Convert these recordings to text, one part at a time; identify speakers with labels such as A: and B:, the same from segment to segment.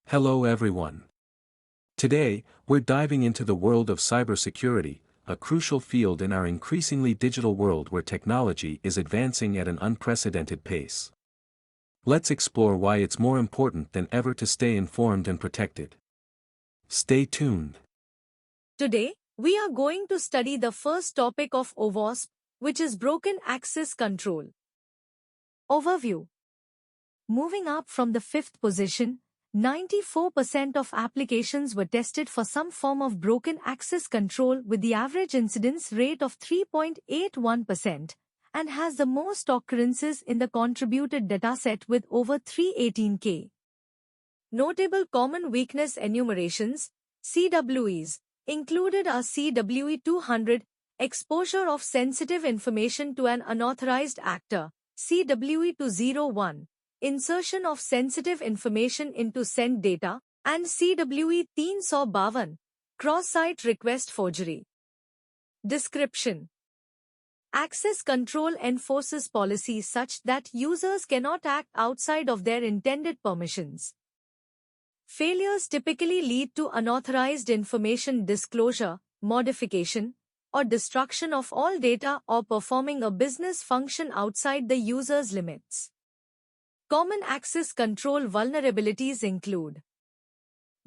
A: Hello everyone. Today, we're diving into the world of cybersecurity, a crucial field in our increasingly digital world where technology is advancing at an unprecedented pace. Let's explore why it's more important than ever to stay informed and protected. Stay tuned.
B: Today, we are going to study the first topic of OWASP, which is Broken Access Control. Overview. Moving up from the fifth position, 94% of applications were tested for some form of broken access control with the average incidence rate of 3.81% and has the most occurrences in the contributed dataset with over 318K. Notable common weakness enumerations, CWEs, included are CWE 200, exposure of sensitive information to an unauthorized actor, CWE 201, insertion of sensitive information into sent data, and CWE 352, cross-site request forgery. Description. Access control enforces policies such that users cannot act outside of their intended permissions. Failures typically lead to unauthorized information disclosure, modification, or destruction of all data or performing a business function outside the user's limits. Common access control vulnerabilities include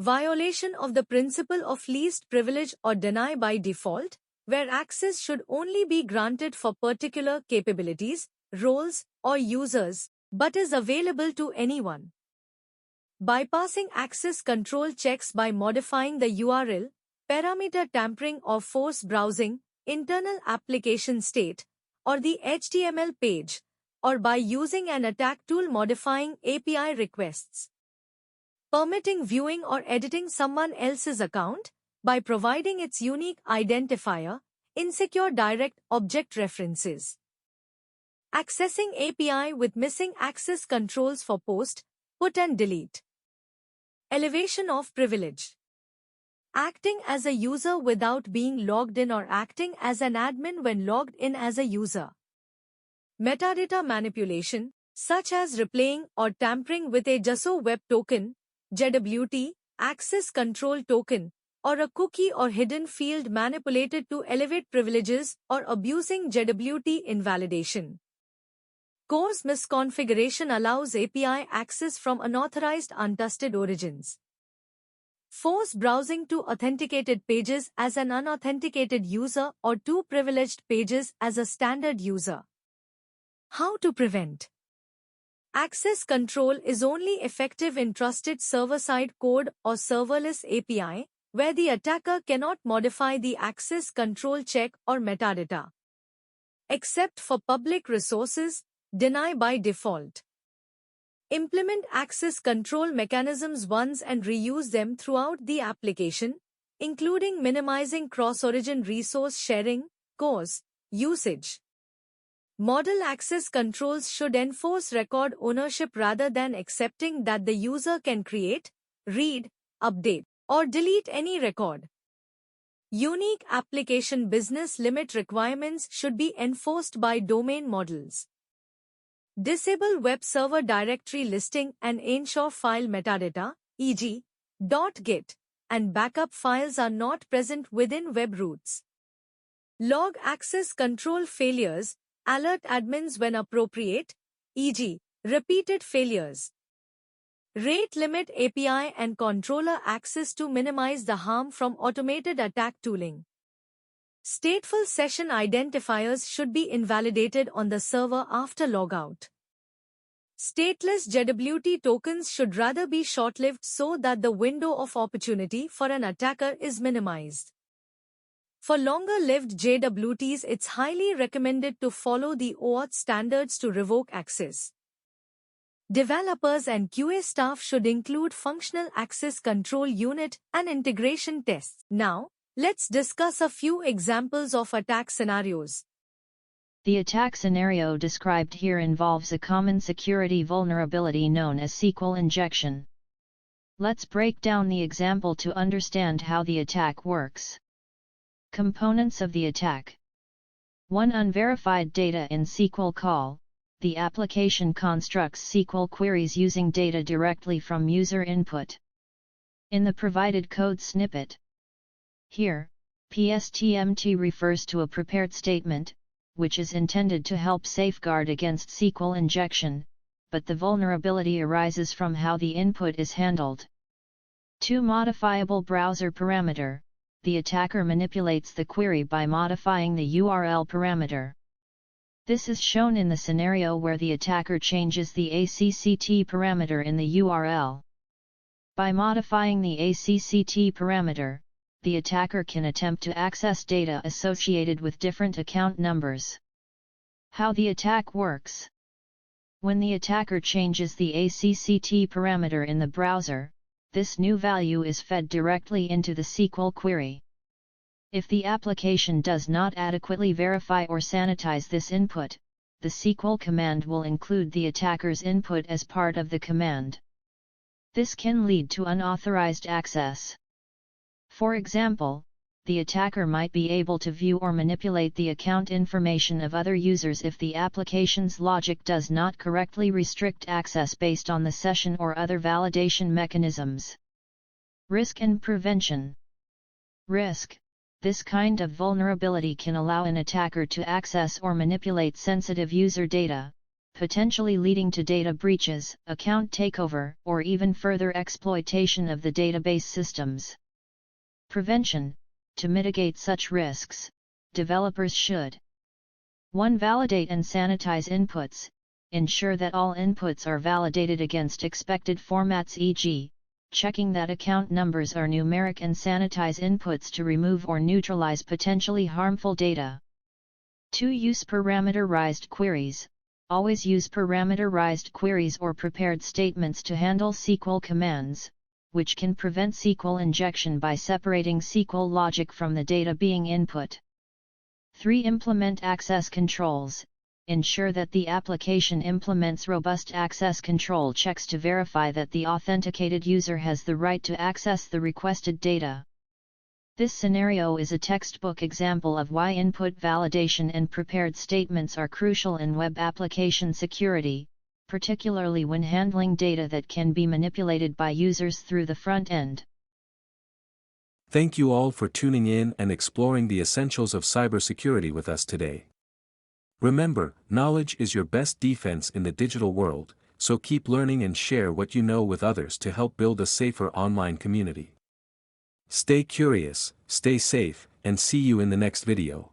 B: violation of the principle of least privilege or deny by default, where access should only be granted for particular capabilities, roles, or users, but is available to anyone. Bypassing access control checks by modifying the URL, parameter tampering or force browsing, internal application state, or the HTML page, or by using an attack tool modifying API requests. Permitting viewing or editing someone else's account by providing its unique identifier, insecure direct object references. Accessing API with missing access controls for post, put and delete. Elevation of privilege. Acting as a user without being logged in or acting as an admin when logged in as a user. Metadata manipulation, such as replaying or tampering with a JSON Web Token, JWT, access control token, or a cookie or hidden field manipulated to elevate privileges or abusing JWT invalidation. Coarse misconfiguration allows API access from unauthorized untested origins. Force browsing to authenticated pages as an unauthenticated user or to privileged pages as a standard user. How to prevent? Access control is only effective in trusted server-side code or serverless API, where the attacker cannot modify the access control check or metadata. Except for public resources, deny by default. Implement access control mechanisms once and reuse them throughout the application, including minimizing cross-origin resource sharing, CORS, usage. Model access controls should enforce record ownership rather than accepting that the user can create, read, update, or delete any record. Unique application business limit requirements should be enforced by domain models. Disable web server directory listing and ensure file metadata, e.g., .git, and backup files are not present within web routes. Log access control failures, alert admins when appropriate, e.g., repeated failures. Rate limit API and controller access to minimize the harm from automated attack tooling. Stateful session identifiers should be invalidated on the server after logout. Stateless JWT tokens should rather be short-lived so that the window of opportunity for an attacker is minimized. For longer-lived JWTs, it's highly recommended to follow the OAuth standards to revoke access. Developers and QA staff should include functional access control unit and integration tests. Now, let's discuss a few examples of attack scenarios.
C: The attack scenario described here involves a common security vulnerability known as SQL injection. Let's break down the example to understand how the attack works. Components of the attack. 1. Unverified data in SQL call. The application constructs SQL queries using data directly from user input. in the provided code snippet. Here, PSTMT refers to a prepared statement, which is intended to help safeguard against SQL injection, but the vulnerability arises from how the input is handled. To modifiable browser parameter, the attacker manipulates the query by modifying the URL parameter. This is shown in the scenario where the attacker changes the ACCT parameter in the URL. By modifying the ACCT parameter, the attacker can attempt to access data associated with different account numbers. How the attack works. When the attacker changes the ACCT parameter in the browser, this new value is fed directly into the SQL query. If the application does not adequately verify or sanitize this input, the SQL command will include the attacker's input as part of the command. This can lead to unauthorized access. For example, the attacker might be able to view or manipulate the account information of other users if the application's logic does not correctly restrict access based on the session or other validation mechanisms. Risk and prevention. Risk. This kind of vulnerability can allow an attacker to access or manipulate sensitive user data, potentially leading to data breaches, account takeover, or even further exploitation of the database systems. Prevention. To mitigate such risks, developers should 1. Validate and sanitize inputs. Ensure that all inputs are validated against expected formats, e.g., checking that account numbers are numeric, and sanitize inputs to remove or neutralize potentially harmful data. 2. Use parameterized queries. Always use parameterized queries or prepared statements to handle SQL commands, which can prevent SQL injection by separating SQL logic from the data being input. 3. Implement access controls. Ensure that the application implements robust access control checks to verify that the authenticated user has the right to access the requested data. This scenario is a textbook example of why input validation and prepared statements are crucial in web application security, particularly when handling data that can be manipulated by users through the front end.
A: Thank you all for tuning in and exploring the essentials of cybersecurity with us today. Remember, knowledge is your best defense in the digital world, so keep learning and share what you know with others to help build a safer online community. Stay curious, stay safe, and see you in the next video.